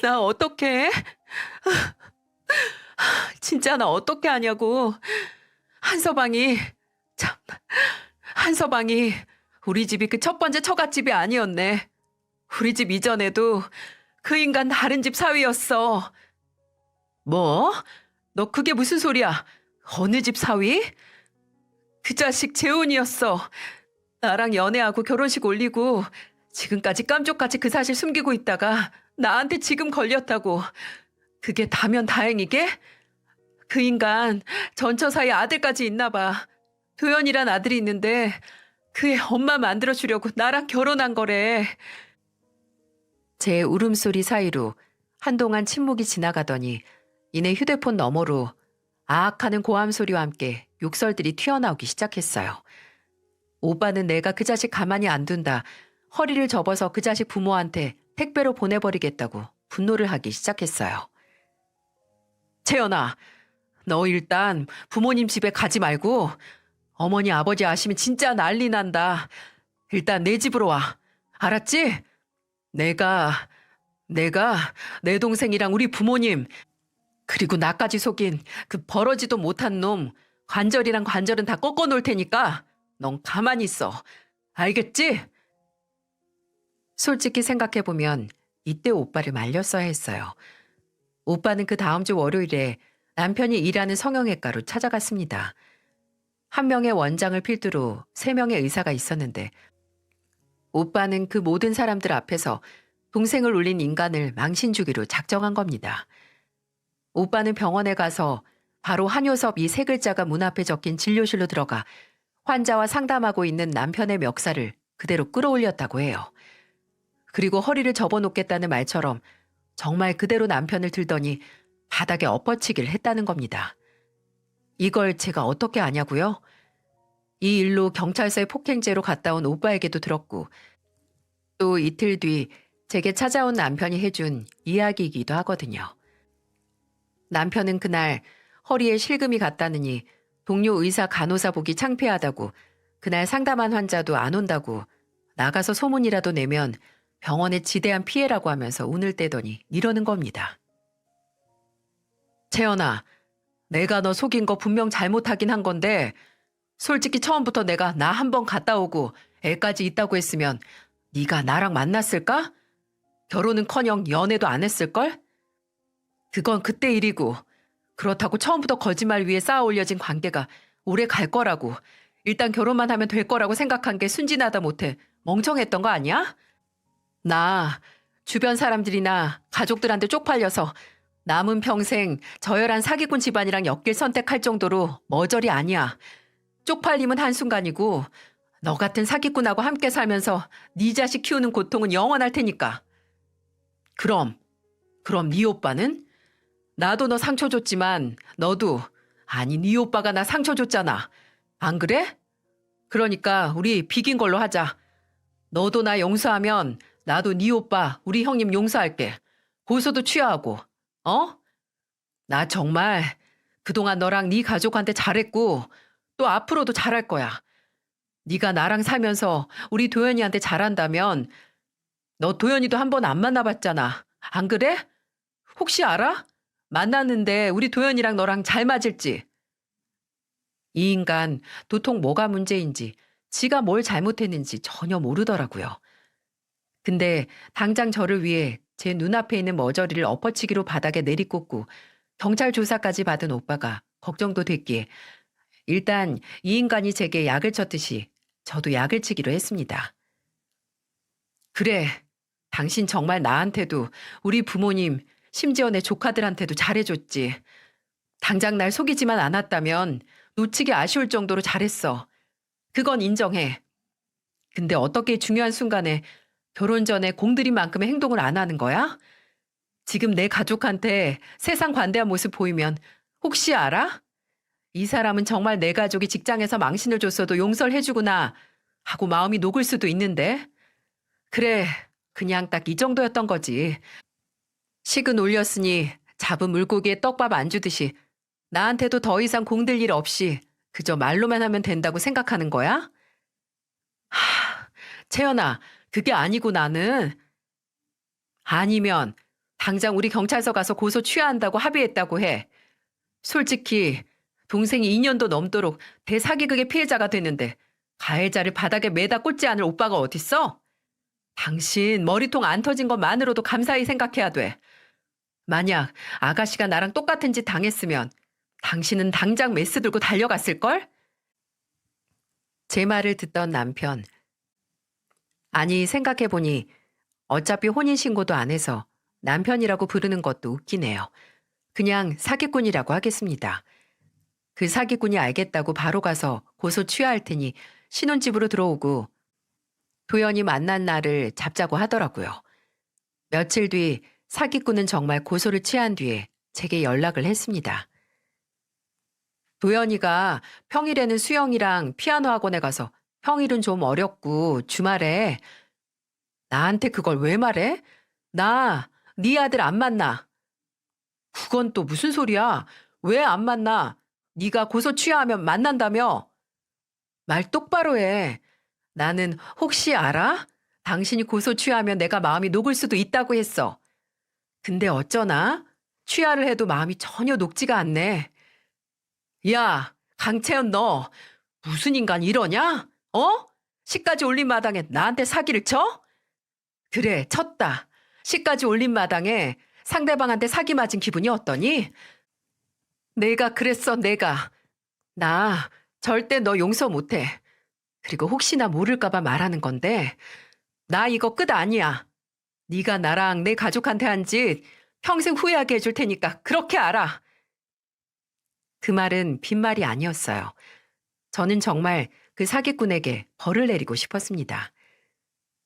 나 어떡해? 진짜 나 어떻게 하냐고. 한서방이, 참, 한서방이 우리 집이 그 첫 번째 처갓집이 아니었네. 우리 집 이전에도 그 인간 다른 집 사위였어. 뭐? 너 그게 무슨 소리야? 어느 집 사위? 그 자식 재혼이었어. 나랑 연애하고 결혼식 올리고 지금까지 깜짝같이 그 사실 숨기고 있다가 나한테 지금 걸렸다고. 그게 다면 다행이게? 그 인간 전처사에 아들까지 있나 봐. 도연이란 아들이 있는데 그애 엄마 만들어주려고 나랑 결혼한 거래. 제 울음소리 사이로 한동안 침묵이 지나가더니 이내 휴대폰 너머로 아악하는 고함 소리와 함께 욕설들이 튀어나오기 시작했어요. 오빠는 내가 그 자식 가만히 안 둔다. 허리를 접어서 그 자식 부모한테 택배로 보내버리겠다고 분노를 하기 시작했어요. 채연아, 너 일단 부모님 집에 가지 말고 어머니 아버지 아시면 진짜 난리 난다. 일단 내 집으로 와. 알았지? 내가 내 동생이랑 우리 부모님 그리고 나까지 속인 그 버러지도 못한 놈 관절이랑 관절은 다 꺾어 놓을 테니까 넌 가만히 있어. 알겠지? 솔직히 생각해보면 이때 오빠를 말렸어야 했어요. 오빠는 그 다음 주 월요일에 남편이 일하는 성형외과로 찾아갔습니다. 1명의 원장을 필두로 3명의 의사가 있었는데 오빠는 그 모든 사람들 앞에서 동생을 울린 인간을 망신 주기로 작정한 겁니다. 오빠는 병원에 가서 바로 한효섭 이 3글자가 문 앞에 적힌 진료실로 들어가 환자와 상담하고 있는 남편의 멱살을 그대로 끌어올렸다고 해요. 그리고 허리를 접어놓겠다는 말처럼 정말 그대로 남편을 들더니 바닥에 엎어치기를 했다는 겁니다. 이걸 제가 어떻게 아냐고요? 이 일로 경찰서에 폭행죄로 갔다 온 오빠에게도 들었고 또 이틀 뒤 제게 찾아온 남편이 해준 이야기이기도 하거든요. 남편은 그날 허리에 실금이 갔다느니 동료 의사 간호사 보기 창피하다고 그날 상담한 환자도 안 온다고 나가서 소문이라도 내면 병원에 지대한 피해라고 하면서 운을 떼더니 이러는 겁니다. 채연아, 내가 너 속인 거 분명 잘못하긴 한 건데 솔직히 처음부터 내가 나 한 번 갔다 오고 애까지 있다고 했으면 네가 나랑 만났을까? 결혼은커녕 연애도 안 했을걸? 그건 그때 일이고 그렇다고 처음부터 거짓말 위에 쌓아 올려진 관계가 오래 갈 거라고 일단 결혼만 하면 될 거라고 생각한 게 순진하다 못해 멍청했던 거 아니야? 나 주변 사람들이나 가족들한테 쪽팔려서 남은 평생 저열한 사기꾼 집안이랑 엮일 선택할 정도로 머저리 아니야. 쪽팔림은 한순간이고 너 같은 사기꾼하고 함께 살면서 네 자식 키우는 고통은 영원할 테니까. 그럼 네 오빠는? 나도 너 상처 줬지만 너도 아니 네 오빠가 나 상처 줬잖아. 안 그래? 그러니까 우리 비긴 걸로 하자. 너도 나 용서하면 나도 네 오빠 우리 형님 용서할게. 고소도 취하하고. 어? 나 정말 그동안 너랑 네 가족한테 잘했고 또 앞으로도 잘할 거야. 네가 나랑 살면서 우리 도연이한테 잘한다면 너 도연이도 한 번 안 만나봤잖아. 안 그래? 혹시 알아? 만났는데 우리 도연이랑 너랑 잘 맞을지. 이 인간 도통 뭐가 문제인지 지가 뭘 잘못했는지 전혀 모르더라고요. 근데 당장 저를 위해 제 눈앞에 있는 머저리를 엎어치기로 바닥에 내리꽂고 경찰 조사까지 받은 오빠가 걱정도 됐기에 일단 이 인간이 제게 약을 쳤듯이 저도 약을 치기로 했습니다. 그래, 당신 정말 나한테도 우리 부모님 심지어 내 조카들한테도 잘해줬지. 당장 날 속이지만 않았다면 놓치기 아쉬울 정도로 잘했어. 그건 인정해. 근데 어떻게 중요한 순간에 결혼 전에 공들인 만큼의 행동을 안 하는 거야? 지금 내 가족한테 세상 관대한 모습 보이면 혹시 알아? 이 사람은 정말 내 가족이 직장에서 망신을 줬어도 용서를 해주구나 하고 마음이 녹을 수도 있는데. 그래, 그냥 딱 이 정도였던 거지. 식은 올렸으니 잡은 물고기에 떡밥 안 주듯이 나한테도 더 이상 공들 일 없이 그저 말로만 하면 된다고 생각하는 거야? 채연아, 그게 아니고 나는. 아니면 당장 우리 경찰서 가서 고소 취하한다고 합의했다고 해. 솔직히 동생이 2년도 넘도록 대사기극의 피해자가 됐는데 가해자를 바닥에 매다 꽂지 않을 오빠가 어딨어? 당신 머리통 안 터진 것만으로도 감사히 생각해야 돼. 만약 아가씨가 나랑 똑같은 짓 당했으면 당신은 당장 메스 들고 달려갔을걸? 제 말을 듣던 남편. 아니 생각해보니 어차피 혼인신고도 안 해서 남편이라고 부르는 것도 웃기네요. 그냥 사기꾼이라고 하겠습니다. 그 사기꾼이 알겠다고 바로 가서 고소 취하할 테니 신혼집으로 들어오고 도연이 만난 날을 잡자고 하더라고요. 며칠 뒤 사기꾼은 정말 고소를 취한 뒤에 제게 연락을 했습니다. 도연이가 평일에는 수영이랑 피아노 학원에 가서 평일은 좀 어렵고 주말에. 나한테 그걸 왜 말해? 나 네 아들 안 만나. 그건 또 무슨 소리야? 왜 안 만나? 네가 고소 취하하면 만난다며? 말 똑바로 해. 나는 혹시 알아? 당신이 고소 취하하면 내가 마음이 녹을 수도 있다고 했어. 근데 어쩌나? 취하를 해도 마음이 전혀 녹지가 않네. 야, 강채연 너 무슨 인간 이러냐? 어? 시까지 올린 마당에 나한테 사기를 쳐? 그래, 쳤다. 시까지 올린 마당에 상대방한테 사기 맞은 기분이 어떠니? 내가 그랬어, 내가. 나 절대 너 용서 못해. 그리고 혹시나 모를까봐 말하는 건데 나 이거 끝 아니야. 네가 나랑 내 가족한테 한 짓 평생 후회하게 해줄 테니까 그렇게 알아. 그 말은 빈말이 아니었어요. 저는 정말 그 사기꾼에게 벌을 내리고 싶었습니다.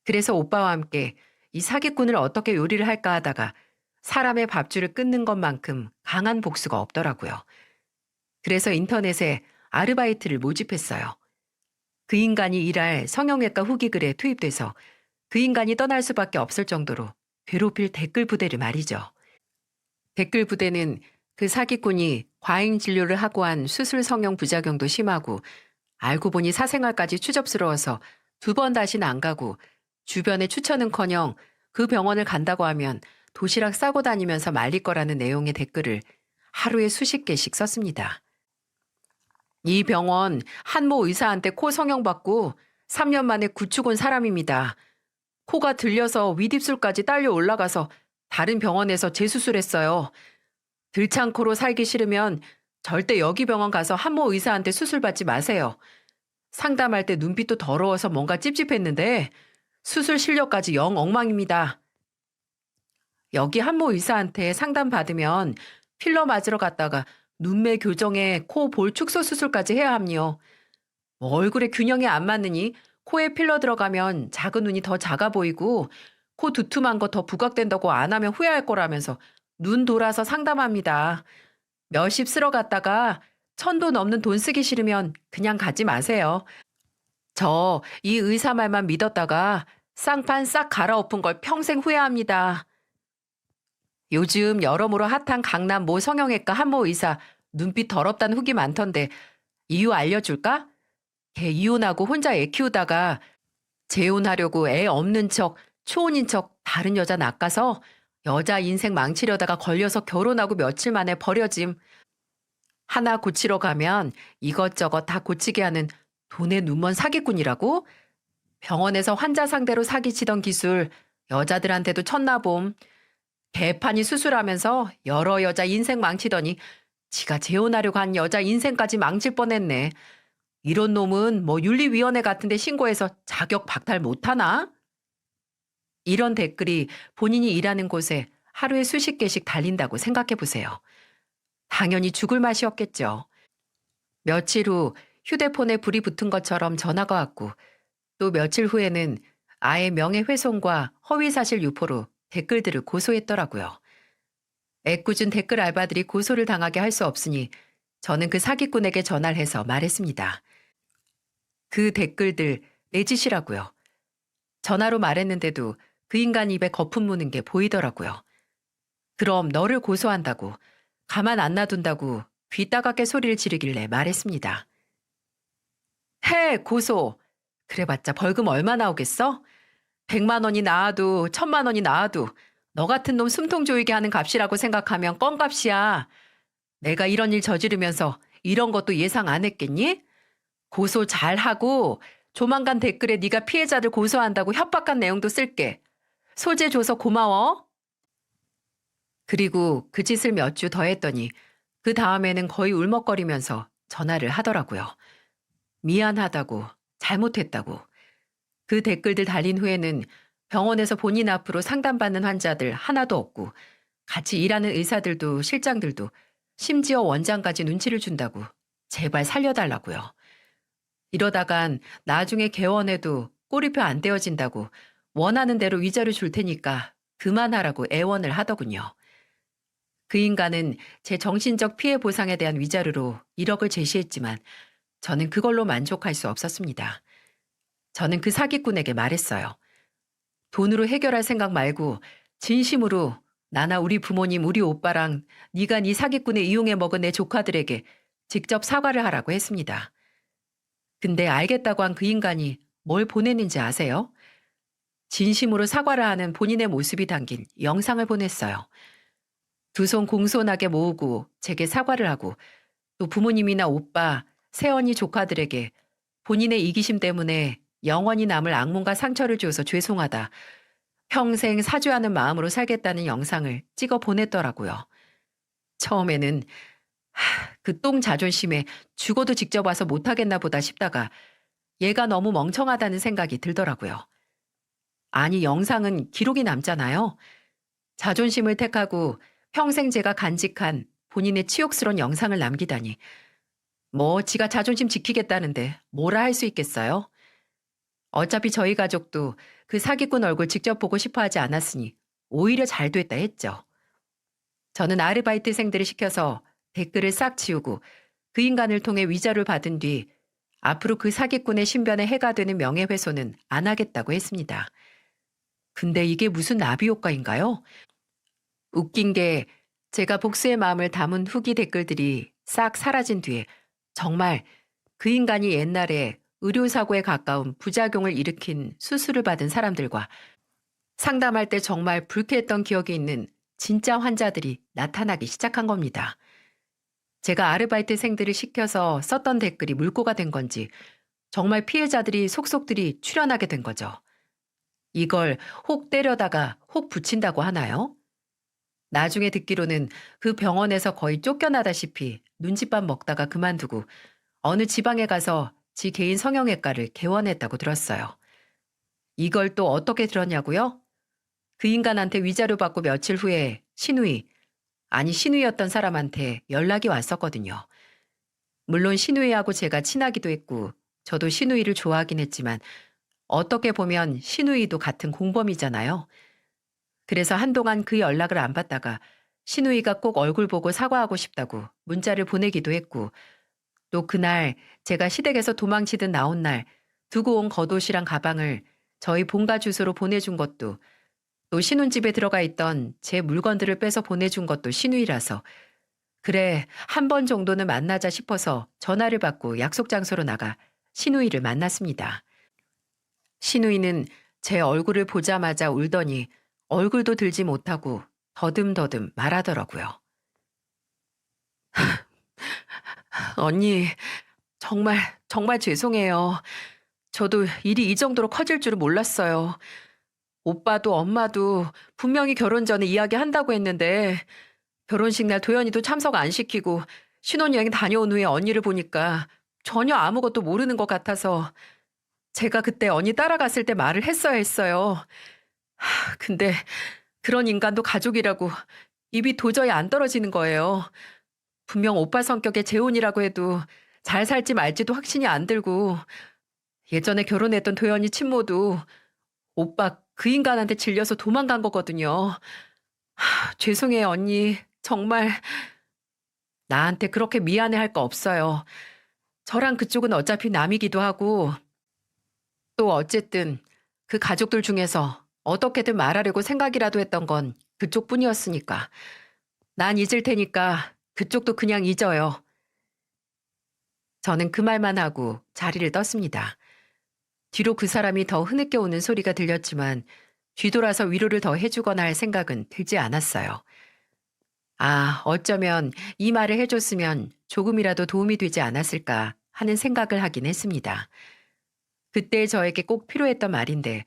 그래서 오빠와 함께 이 사기꾼을 어떻게 요리를 할까 하다가 사람의 밥줄을 끊는 것만큼 강한 복수가 없더라고요. 그래서 인터넷에 아르바이트를 모집했어요. 그 인간이 일할 성형외과 후기글에 투입돼서 그 인간이 떠날 수밖에 없을 정도로 괴롭힐 댓글 부대를 말이죠. 댓글 부대는 그 사기꾼이 과잉 진료를 하고 한 수술 성형 부작용도 심하고 알고 보니 사생활까지 추접스러워서 2번 다시는 안 가고 주변에 추천은커녕 그 병원을 간다고 하면 도시락 싸고 다니면서 말릴 거라는 내용의 댓글을 하루에 수십 개씩 썼습니다. 이 병원 한모 의사한테 코 성형받고 3년 만에 구축 온 사람입니다. 코가 들려서 윗입술까지 딸려 올라가서 다른 병원에서 재수술했어요. 들창코로 살기 싫으면 절대 여기 병원 가서 한모 의사한테 수술 받지 마세요. 상담할 때 눈빛도 더러워서 뭔가 찝찝했는데 수술 실력까지 영 엉망입니다. 여기 한모 의사한테 상담 받으면 필러 맞으러 갔다가 눈매 교정에 코 볼 축소 수술까지 해야 함요. 뭐 얼굴에 균형이 안 맞느니 코에 필러 들어가면 작은 눈이 더 작아 보이고 코 두툼한 거 더 부각된다고 안 하면 후회할 거라면서 눈 돌아서 상담합니다. 몇십 쓸어 갔다가 1,000도 넘는 돈 쓰기 싫으면 그냥 가지 마세요. 저 이 의사 말만 믿었다가 쌍판 싹 갈아엎은 걸 평생 후회합니다. 요즘 여러모로 핫한 강남 모 성형외과 한모 의사 눈빛 더럽다는 후기 많던데 이유 알려줄까? 걔 이혼하고 혼자 애 키우다가 재혼하려고 애 없는 척, 초혼인 척 다른 여자 낚아서 여자 인생 망치려다가 걸려서 결혼하고 며칠 만에 버려짐. 하나 고치러 가면 이것저것 다 고치게 하는 돈에 눈먼 사기꾼이라고? 병원에서 환자 상대로 사기치던 기술 여자들한테도 쳤나봄. 개판이 수술하면서 여러 여자 인생 망치더니 지가 재혼하려고 한 여자 인생까지 망칠 뻔했네. 이런 놈은 뭐 윤리위원회 같은 데 신고해서 자격 박탈 못하나? 이런 댓글이 본인이 일하는 곳에 하루에 수십 개씩 달린다고 생각해 보세요. 당연히 죽을 맛이었겠죠. 며칠 후 휴대폰에 불이 붙은 것처럼 전화가 왔고 또 며칠 후에는 아예 명예훼손과 허위사실 유포로 댓글들을 고소했더라고요. 애꿎은 댓글 알바들이 고소를 당하게 할 수 없으니 저는 그 사기꾼에게 전화를 해서 말했습니다. 그 댓글들 내 짓이라고요. 전화로 말했는데도 그 인간 입에 거품 무는 게 보이더라고요. 그럼 너를 고소한다고, 가만 안 놔둔다고 귀 따갑게 소리를 지르길래 말했습니다. 해, 고소. 그래봤자 벌금 얼마 나오겠어? 100만 원이 나와도 1000만 원이 나와도 너 같은 놈 숨통 조이게 하는 값이라고 생각하면 껌값이야. 내가 이런 일 저지르면서 이런 것도 예상 안 했겠니? 고소 잘하고 조만간 댓글에 네가 피해자들 고소한다고 협박한 내용도 쓸게. 소재 줘서 고마워. 그리고 그 짓을 몇 주 더 했더니 그 다음에는 거의 울먹거리면서 전화를 하더라고요. 미안하다고, 잘못했다고. 그 댓글들 달린 후에는 병원에서 본인 앞으로 상담받는 환자들 하나도 없고 같이 일하는 의사들도 실장들도 심지어 원장까지 눈치를 준다고 제발 살려달라고요. 이러다간 나중에 개원해도 꼬리표 안 떼어진다고 원하는 대로 위자료 줄 테니까 그만하라고 애원을 하더군요. 그 인간은 제 정신적 피해 보상에 대한 위자료로 1억을 제시했지만 저는 그걸로 만족할 수 없었습니다. 저는 그 사기꾼에게 말했어요. 돈으로 해결할 생각 말고 진심으로 나나 우리 부모님, 우리 오빠랑 네가 네 사기꾼에 이용해 먹은 내 조카들에게 직접 사과를 하라고 했습니다. 근데 알겠다고 한 그 인간이 뭘 보냈는지 아세요? 진심으로 사과를 하는 본인의 모습이 담긴 영상을 보냈어요. 2손 공손하게 모으고 제게 사과를 하고 또 부모님이나 오빠, 새언니 조카들에게 본인의 이기심 때문에 영원히 남을 악몽과 상처를 줘서 죄송하다. 평생 사죄하는 마음으로 살겠다는 영상을 찍어 보냈더라고요. 처음에는 그 똥 자존심에 죽어도 직접 와서 못하겠나 보다 싶다가 얘가 너무 멍청하다는 생각이 들더라고요. 아니 영상은 기록이 남잖아요. 자존심을 택하고 평생 제가 간직한 본인의 치욕스러운 영상을 남기다니. 뭐 지가 자존심 지키겠다는데 뭐라 할 수 있겠어요? 어차피 저희 가족도 그 사기꾼 얼굴 직접 보고 싶어 하지 않았으니 오히려 잘 됐다 했죠. 저는 아르바이트생들을 시켜서 댓글을 싹 지우고 그 인간을 통해 위자료를 받은 뒤 앞으로 그 사기꾼의 신변에 해가 되는 명예훼손은 안 하겠다고 했습니다. 근데 이게 무슨 나비 효과인가요? 웃긴 게 제가 복수의 마음을 담은 후기 댓글들이 싹 사라진 뒤에 정말 그 인간이 옛날에 의료사고에 가까운 부작용을 일으킨 수술을 받은 사람들과 상담할 때 정말 불쾌했던 기억이 있는 진짜 환자들이 나타나기 시작한 겁니다. 제가 아르바이트생들을 시켜서 썼던 댓글이 물꼬가 된 건지 정말 피해자들이 속속들이 출연하게 된 거죠. 이걸 혹 때려다가 혹 붙인다고 하나요? 나중에 듣기로는 그 병원에서 거의 쫓겨나다시피 눈칫밥 먹다가 그만두고 어느 지방에 가서 지 개인 성형외과를 개원했다고 들었어요. 이걸 또 어떻게 들었냐고요? 그 인간한테 위자료 받고 며칠 후에 신우이였던 사람한테 연락이 왔었거든요. 물론 신우이하고 제가 친하기도 했고 저도 신우이를 좋아하긴 했지만 어떻게 보면 신우이도 같은 공범이잖아요. 그래서 한동안 그 연락을 안 받다가 신우이가 꼭 얼굴 보고 사과하고 싶다고 문자를 보내기도 했고 또 그날 제가 시댁에서 도망치듯 나온 날 두고 온 겉옷이랑 가방을 저희 본가 주소로 보내준 것도 또 신혼집에 들어가 있던 제 물건들을 빼서 보내준 것도 신우이라서 그래 한 번 정도는 만나자 싶어서 전화를 받고 약속 장소로 나가 신우이를 만났습니다. 신우이는 제 얼굴을 보자마자 울더니 얼굴도 들지 못하고 더듬더듬 말하더라고요. 언니, 정말 죄송해요. 저도 일이 이 정도로 커질 줄은 몰랐어요. 오빠도 엄마도 분명히 결혼 전에 이야기한다고 했는데 결혼식 날 도연이도 참석 안 시키고 신혼여행 다녀온 후에 언니를 보니까 전혀 아무것도 모르는 것 같아서 제가 그때 언니 따라갔을 때 말을 했어야 했어요. 근데 그런 인간도 가족이라고 입이 도저히 안 떨어지는 거예요. 분명 오빠 성격의 재혼이라고 해도 잘 살지 말지도 확신이 안 들고 예전에 결혼했던 도연이 친모도 오빠 그 인간한테 질려서 도망간 거거든요. 죄송해요, 언니. 정말 나한테 그렇게 미안해할 거 없어요. 저랑 그쪽은 어차피 남이기도 하고 또 어쨌든 그 가족들 중에서 어떻게든 말하려고 생각이라도 했던 건 그쪽뿐이었으니까. 난 잊을 테니까 그쪽도 그냥 잊어요. 저는 그 말만 하고 자리를 떴습니다. 뒤로 그 사람이 더 흐느껴 오는 소리가 들렸지만 뒤돌아서 위로를 더 해주거나 할 생각은 들지 않았어요. 아, 어쩌면 이 말을 해줬으면 조금이라도 도움이 되지 않았을까 하는 생각을 하긴 했습니다. 그때 저에게 꼭 필요했던 말인데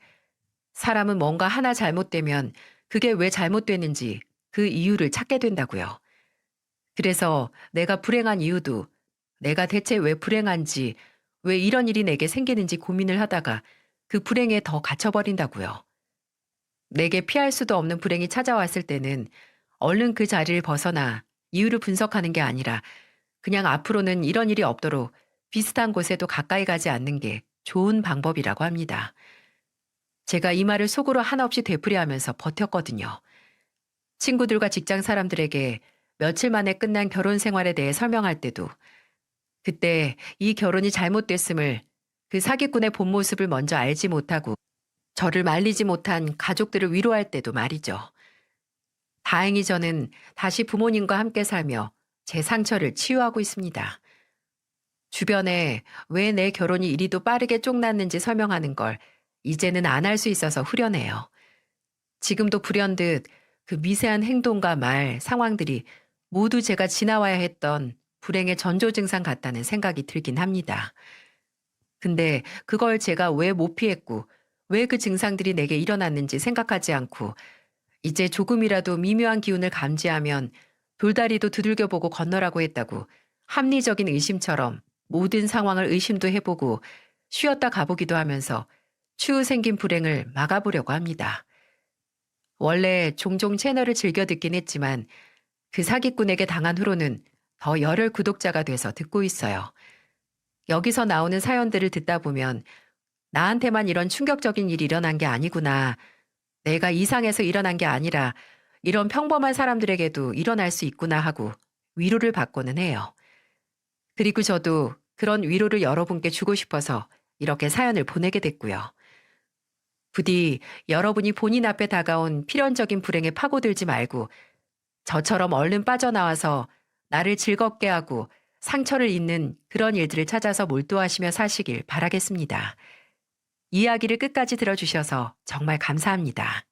사람은 뭔가 하나 잘못되면 그게 왜 잘못됐는지 그 이유를 찾게 된다고요. 그래서 내가 불행한 이유도 내가 대체 왜 불행한지 왜 이런 일이 내게 생기는지 고민을 하다가 그 불행에 더 갇혀버린다고요. 내게 피할 수도 없는 불행이 찾아왔을 때는 얼른 그 자리를 벗어나 이유를 분석하는 게 아니라 그냥 앞으로는 이런 일이 없도록 비슷한 곳에도 가까이 가지 않는 게 좋은 방법이라고 합니다. 제가 이 말을 속으로 한없이 되풀이하면서 버텼거든요. 친구들과 직장 사람들에게 며칠 만에 끝난 결혼 생활에 대해 설명할 때도 그때 이 결혼이 잘못됐음을 그 사기꾼의 본 모습을 먼저 알지 못하고 저를 말리지 못한 가족들을 위로할 때도 말이죠. 다행히 저는 다시 부모님과 함께 살며 제 상처를 치유하고 있습니다. 주변에 왜 내 결혼이 이리도 빠르게 쫑났는지 설명하는 걸 이제는 안 할 수 있어서 후련해요. 지금도 불현듯 그 미세한 행동과 말, 상황들이 모두 제가 지나와야 했던 불행의 전조 증상 같다는 생각이 들긴 합니다. 근데 그걸 제가 왜 못 피했고 왜 그 증상들이 내게 일어났는지 생각하지 않고 이제 조금이라도 미묘한 기운을 감지하면 돌다리도 두들겨보고 건너라고 했다고 합리적인 의심처럼 모든 상황을 의심도 해보고 쉬었다 가보기도 하면서 추후 생긴 불행을 막아보려고 합니다. 원래 종종 채널을 즐겨 듣긴 했지만 그 사기꾼에게 당한 후로는 더 열혈 구독자가 돼서 듣고 있어요. 여기서 나오는 사연들을 듣다 보면 나한테만 이런 충격적인 일이 일어난 게 아니구나. 내가 이상해서 일어난 게 아니라 이런 평범한 사람들에게도 일어날 수 있구나 하고 위로를 받고는 해요. 그리고 저도 그런 위로를 여러분께 주고 싶어서 이렇게 사연을 보내게 됐고요. 부디 여러분이 본인 앞에 다가온 필연적인 불행에 파고들지 말고 저처럼 얼른 빠져나와서 나를 즐겁게 하고 상처를 잇는 그런 일들을 찾아서 몰두하시며 사시길 바라겠습니다. 이야기를 끝까지 들어주셔서 정말 감사합니다.